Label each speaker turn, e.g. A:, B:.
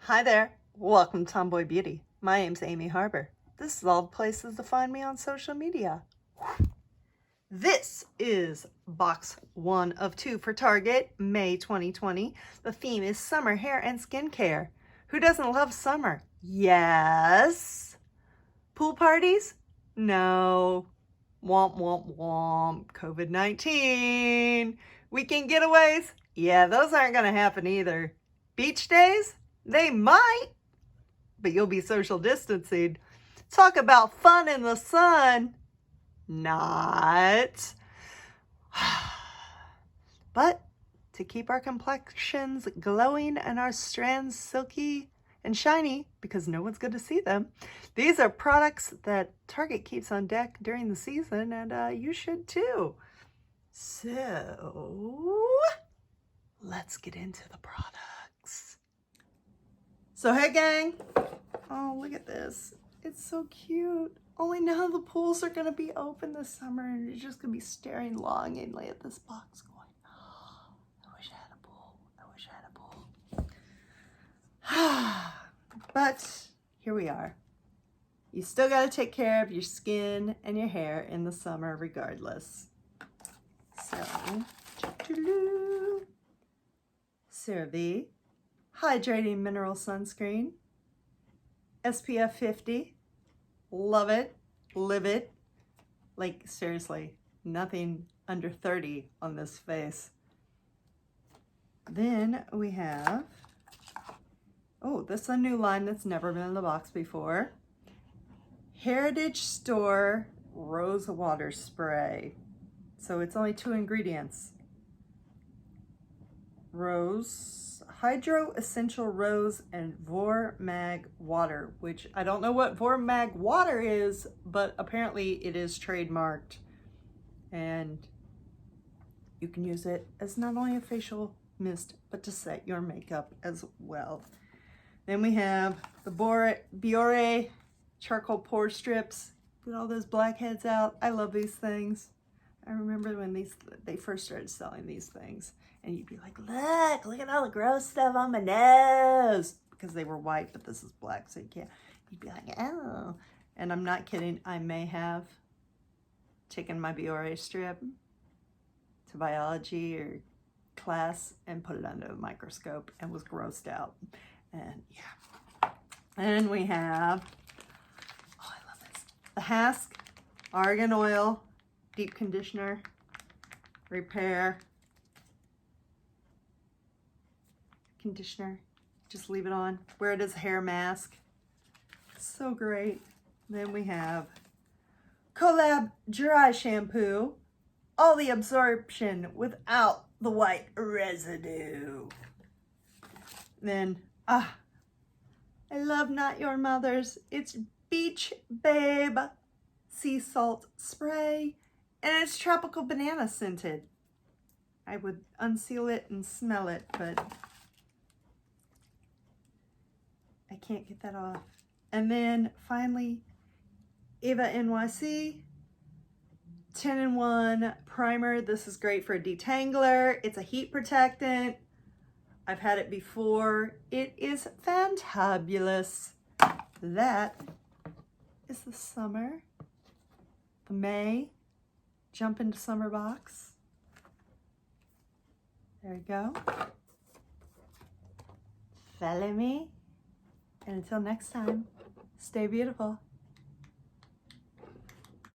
A: Hi there. Welcome to Tomboy Beauty. My name's Amy Harber. This is all the places to find me on social media. This is box 1 of 2 for Target, May 2020. The theme is summer hair and skincare. Who doesn't love summer? Yes. Pool parties? No. Womp, womp, womp. COVID-19. Weekend getaways? Yeah, those aren't going to happen either. Beach days? They might, but you'll be social distancing. Talk about fun in the sun. Not. But to keep our complexions glowing and our strands silky and shiny, because no one's going to see them, these are products that Target keeps on deck during the season, and you should too. So let's get into the products. So hey gang, oh look at this, it's so cute. Only now the pools are gonna be open this summer and you're just gonna be staring longingly at this box going, oh, I wish I had a pool, I wish I had a pool. But here we are. You still gotta take care of your skin and your hair in the summer regardless. So, CeraVe Hydrating Mineral Sunscreen, SPF 50, love it, live it, like seriously, nothing under 30 on this face. Then we have, oh, this is a new line that's never been in the box before. Heritage Store Rose Water Spray. So it's only 2 ingredients. Rose, Hydro Essential Rose, and Vor Mag Water, which I don't know what Vor Mag Water is, but apparently it is trademarked. And you can use it as not only a facial mist, but to set your makeup as well. Then we have the Biore Charcoal Pore Strips. Get all those blackheads out. I love these things. I remember when they first started selling these things, and you'd be like, look at all the gross stuff on my nose, because they were white, but this is black, so you can't. You'd be like, oh. And I'm not kidding. I may have taken my Biore strip to biology or class and put it under a microscope and was grossed out. And yeah. And we have, oh, I love this, the Hask Argan Oil Deep Conditioner, Repair, Conditioner. Just leave it on. Wear it as a hair mask. So great. Then we have Colab Dry Shampoo. All the absorption without the white residue. Then, I love Not Your Mother's. It's Beach Babe Sea Salt Spray. And it's tropical banana scented. I would unseal it and smell it, but I can't get that off. And then finally, Eva NYC 10-in-1 primer. This is great for a detangler. It's a heat protectant. I've had it before. It is fantabulous. That is the summer, the May jump into summer box. There you go. Follow me. And until next time, stay beautiful.